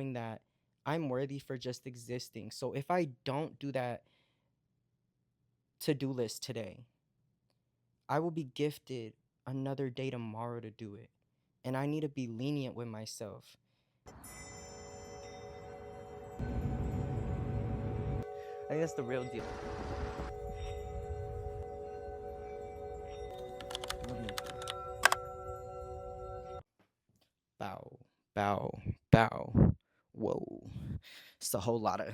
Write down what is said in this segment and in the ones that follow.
knowing that I'm worthy for just existing. So if I don't do that to-do list today, I will be gifted another day tomorrow to do it. And I need to be lenient with myself. I think that's the real deal. Bow, bow, bow. Whoa. It's a whole lot of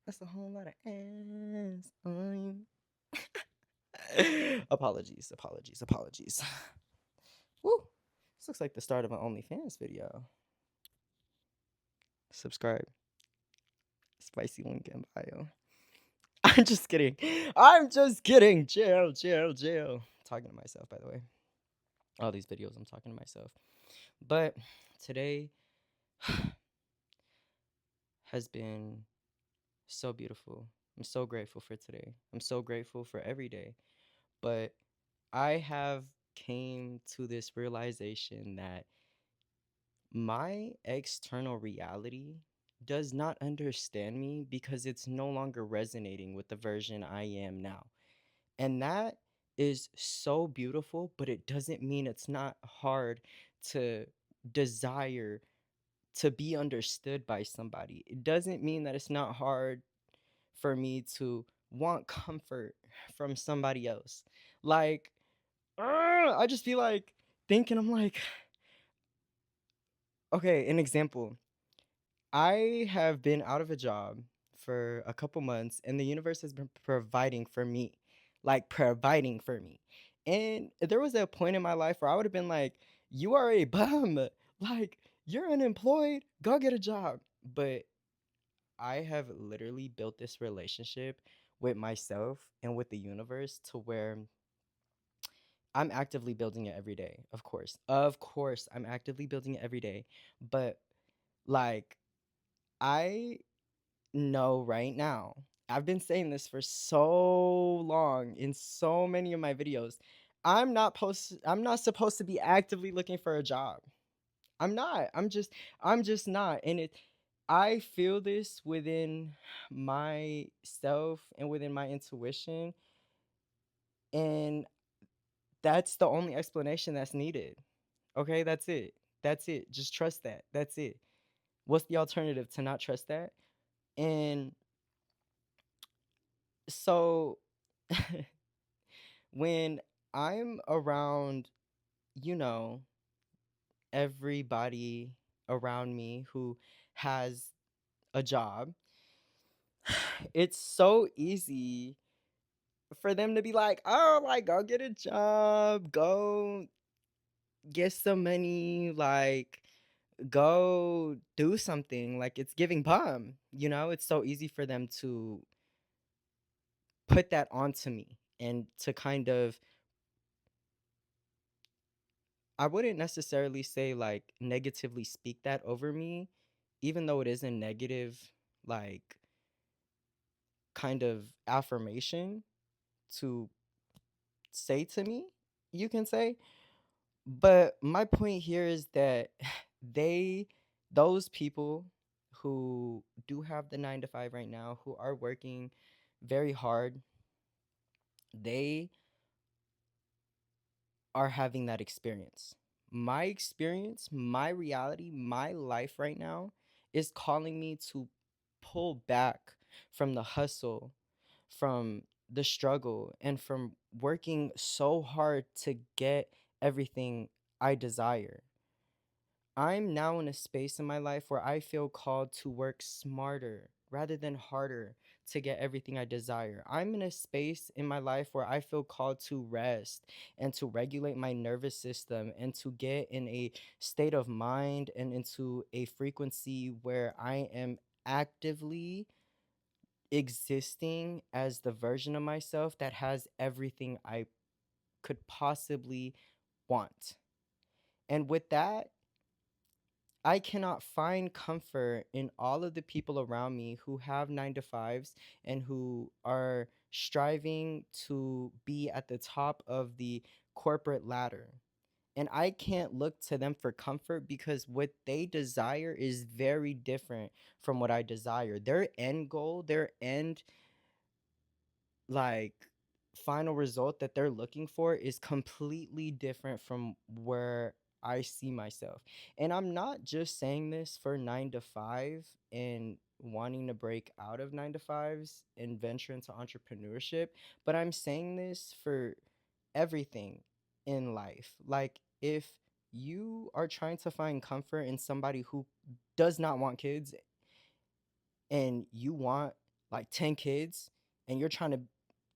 that's a whole lot of ass on you. Apologies, apologies, apologies. Woo. This looks like the start of an OnlyFans video. Subscribe. Spicy link in bio. I'm just kidding. I'm just kidding. Jail, jail, jail. Talking to myself, by the way. All these videos, I'm talking to myself. But today has been so beautiful. I'm so grateful for today. I'm so grateful for every day. But I have came to this realization that my external reality does not understand me because it's no longer resonating with the version I am now. And that is so beautiful, but it doesn't mean it's not hard to desire to be understood by somebody. It doesn't mean that it's not hard for me to want comfort from somebody else. Like, I just feel like thinking, I'm like, okay, an example. I have been out of a job for a couple months, and the universe has been providing for me, like providing for me. And there was a point in my life where I would have been like, you are a bum. Like, you're unemployed. Go get a job. But I have literally built this relationship with myself and with the universe to where I'm actively building it every day. Of course. Of course, I'm actively building it every day. But like, I know right now, I've been saying this for so long in so many of my videos. I'm not supposed to be actively looking for a job. I'm not. I'm just not. And I feel this within myself and within my intuition, and that's the only explanation that's needed. Okay, that's it. That's it. Just trust that. That's it. What's the alternative to not trust that? And so when I'm around, you know, everybody around me who has a job, it's so easy for them to be like, oh, like, go get a job, go get some money, like, go do something. Like, it's giving bum, you know? It's so easy for them to put that onto me and to kind of, I wouldn't necessarily say like negatively speak that over me, even though it is a negative, like, kind of affirmation to say to me, you can say. But my point here is that they, those people who do have the 9 to 5 right now, who are working very hard, they are having that experience. My experience, my reality, my life right now is calling me to pull back from the hustle, from the struggle, and from working so hard to get everything I desire. I'm now in a space in my life where I feel called to work smarter rather than harder to get everything I desire. I'm in a space in my life where I feel called to rest and to regulate my nervous system and to get in a state of mind and into a frequency where I am actively existing as the version of myself that has everything I could possibly want. And with that, I cannot find comfort in all of the people around me who have 9 to 5s and who are striving to be at the top of the corporate ladder. And I can't look to them for comfort because what they desire is very different from what I desire. Their end goal, their end like final result that they're looking for is completely different from where I see myself. And I'm not just saying this for 9 to 5 and wanting to break out of 9 to 5s and venture into entrepreneurship, but I'm saying this for everything in life. Like if you are trying to find comfort in somebody who does not want kids and you want like 10 kids and you're trying to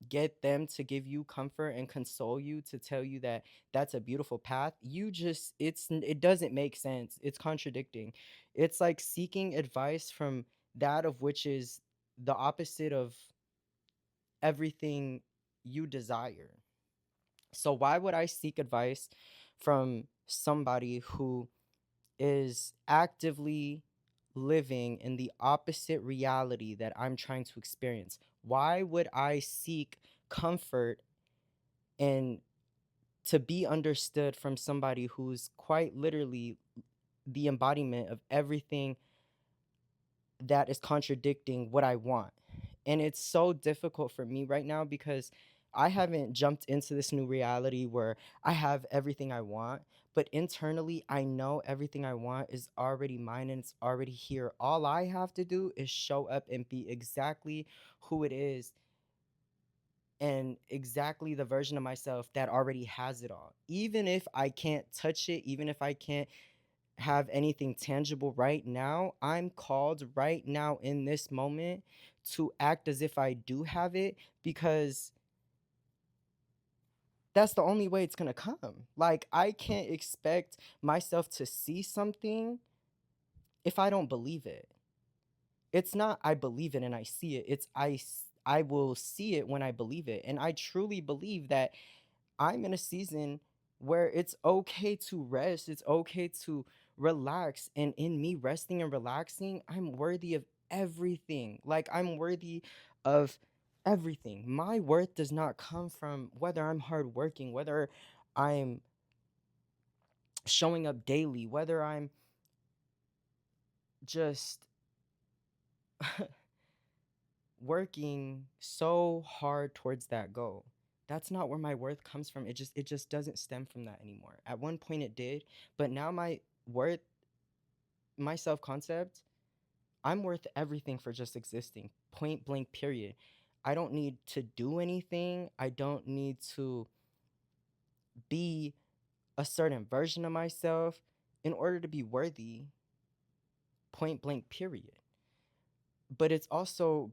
get them to give you comfort and console you to tell you that that's a beautiful path, you just it doesn't make sense. It's contradicting. It's like seeking advice from that of which is the opposite of everything you desire. So why would I seek advice from somebody who is actively living in the opposite reality that I'm trying to experience? Why would I seek comfort and to be understood from somebody who's quite literally the embodiment of everything that is contradicting what I want? And it's so difficult for me right now because I haven't jumped into this new reality where I have everything I want, but internally I know everything I want is already mine and it's already here. All I have to do is show up and be exactly who it is and exactly the version of myself that already has it all. Even if I can't touch it, even if I can't have anything tangible right now, I'm called right now in this moment to act as if I do have it because that's the only way it's going to come. Like, I can't expect myself to see something if I don't believe it. It's not I believe it and I see it. It's I will see it when I believe it. And I truly believe that I'm in a season where it's okay to rest, it's okay to relax. And in me resting and relaxing, I'm worthy of everything. Like, I'm worthy of everything. My worth does not come from whether I'm hardworking, whether I'm showing up daily, whether I'm just working so hard towards that goal. That's not where my worth comes from. It just doesn't stem from that anymore. At one point it did, but now my worth, my self-concept, I'm worth everything for just existing. Point blank period. I don't need to do anything. I don't need to be a certain version of myself in order to be worthy. Point blank period. But it's also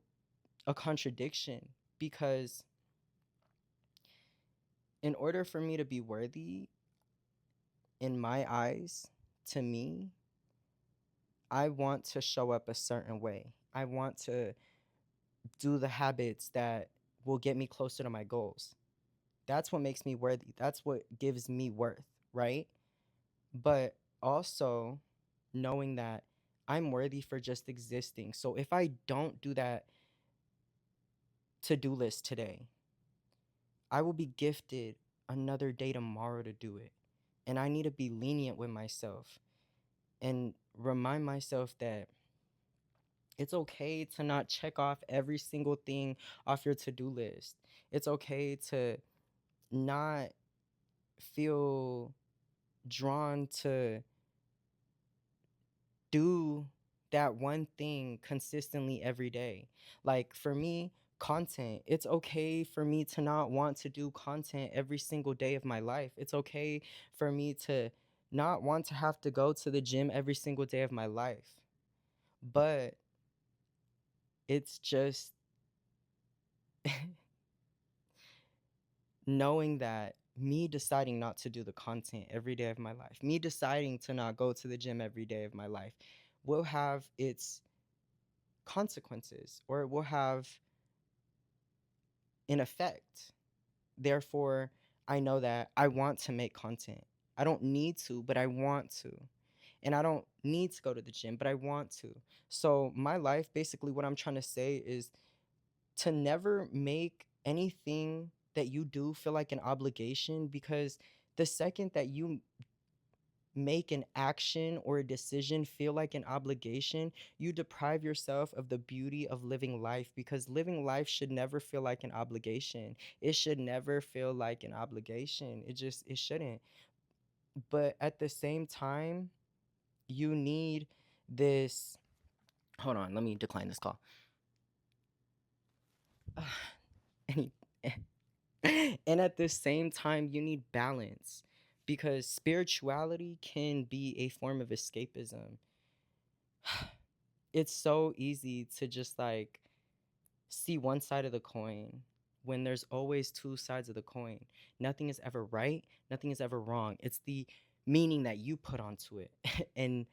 a contradiction because in order for me to be worthy, in my eyes, to me, I want to show up a certain way. I want to do the habits that will get me closer to my goals. That's what makes me worthy. That's what gives me worth, right? But also knowing that I'm worthy for just existing. So if I don't do that to do list today, I will be gifted another day tomorrow to do it. And I need to be lenient with myself and remind myself that it's okay to not check off every single thing off your to-do list. It's okay to not feel drawn to do that one thing consistently every day. Like for me, content. It's okay for me to not want to do content every single day of my life. It's okay for me to not want to have to go to the gym every single day of my life. But it's just knowing that me deciding not to do the content every day of my life, me deciding to not go to the gym every day of my life will have its consequences or it will have an effect. Therefore, I know that I want to make content. I don't need to, but I want to. And I don't need to go to the gym, but I want to. So, my life, basically, what I'm trying to say is to never make anything that you do feel like an obligation because The second that you make an action or a decision feel like an obligation, you deprive yourself of the beauty of living life, because living life should never feel like an obligation. It should never feel like an obligation. It shouldn't. But at the same time, you need this. Hold on, let me decline this call. Any and at the same time, you need balance, because spirituality can be a form of escapism. It's so easy to just like see one side of the coin when there's always two sides of the coin. Nothing is ever right, nothing is ever wrong. It's the meaning that you put onto it. And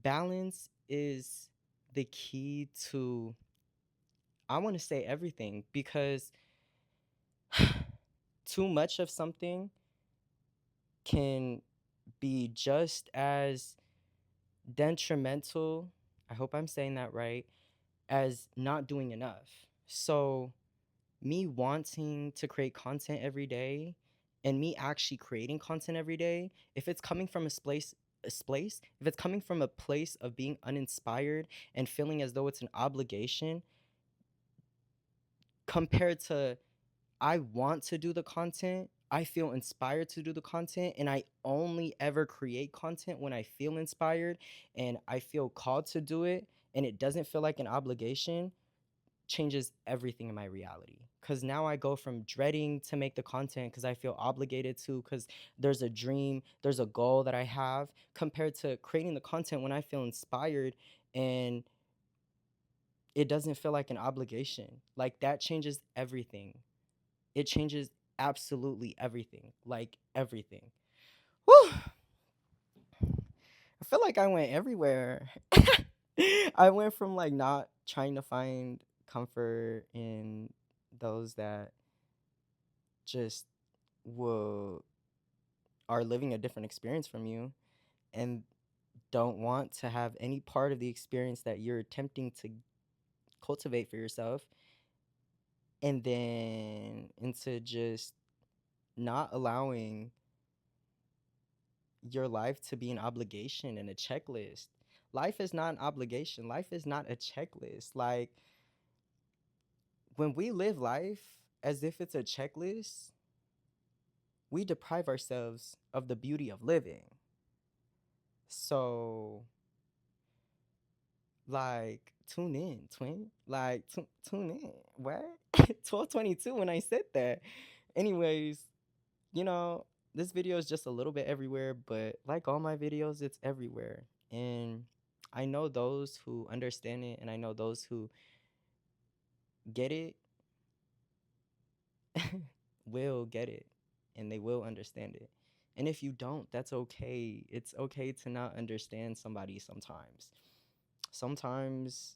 balance is the key to, I want to say, everything, because too much of something can be just as detrimental, I hope I'm saying that right, as not doing enough. So, me wanting to create content every day and me actually creating content every day, if it's coming from if it's coming from a place of being uninspired and feeling as though it's an obligation, compared to I want to do the content, I feel inspired to do the content, and I only ever create content when I feel inspired and I feel called to do it, and it doesn't feel like an obligation, changes everything in my reality. Because now I go from dreading to make the content because I feel obligated to, because there's a dream, there's a goal that I have, compared to creating the content when I feel inspired and it doesn't feel like an obligation. Like, that changes everything. It changes absolutely everything. Like, everything. Whew. I feel like I went everywhere. I went from like not trying to find comfort in those that just will are living a different experience from you and don't want to have any part of the experience that you're attempting to cultivate for yourself, and then into just not allowing your life to be an obligation and a checklist. Life is not an obligation. Life is not a checklist. Like, when we live life as if it's a checklist, we deprive ourselves of the beauty of living. So, like, tune in, twin. Like, tune in. What? 12:22 when I said that. Anyways, you know, this video is just a little bit everywhere, but like all my videos, it's everywhere. And I know those who understand it, and I know those who get it will get it, and they will understand it. And if you don't, that's okay. It's okay to not understand somebody sometimes. Sometimes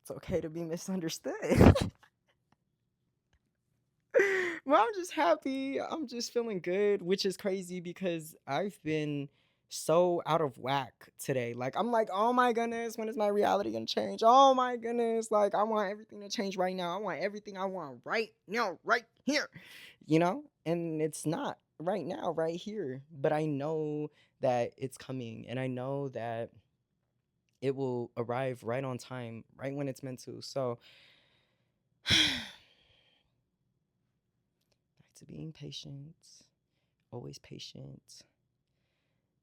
it's okay to be misunderstood. Well, I'm just happy. I'm just feeling good, which is crazy because I've been so out of whack today. Like, I'm like, oh my goodness, when is my reality gonna change? Oh my goodness, like, I want everything to change right now. I want everything I want right now, right here, you know? And it's not right now, right here. But I know that it's coming, and I know that it will arrive right on time, right when it's meant to. So, back to being patient, always patient.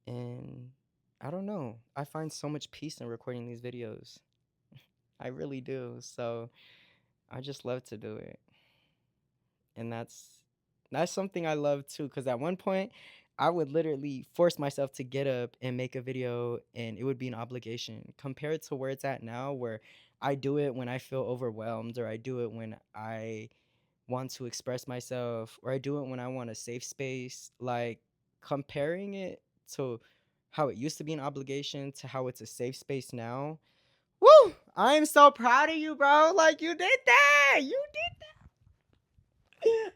And I don't know, I find so much peace in recording these videos. I really do. So I just love to do it. And that's something I love too, because at one point I would literally force myself to get up and make a video, and it would be an obligation, compared to where it's at now, where I do it when I feel overwhelmed, or I do it when I want to express myself, or I do it when I want a safe space. Like, comparing it to how it used to be an obligation to how it's a safe space now. Woo! I'm so proud of you, bro. Like, you did that. You did that.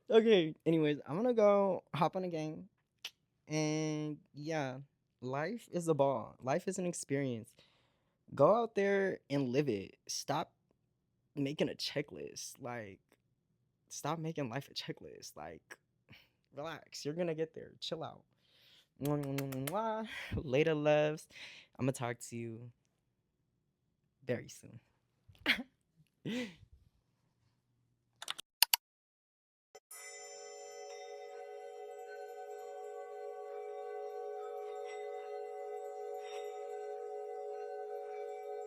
Okay. Anyways, I'm gonna go hop on a game. And yeah, life is a ball. Life is an experience. Go out there and live it. Stop making a checklist. Like, Stop making life a checklist. Like, relax. You're gonna get there. Chill out. Mwah, mwah, mwah, mwah. Later, loves. I'm gonna talk to you very soon.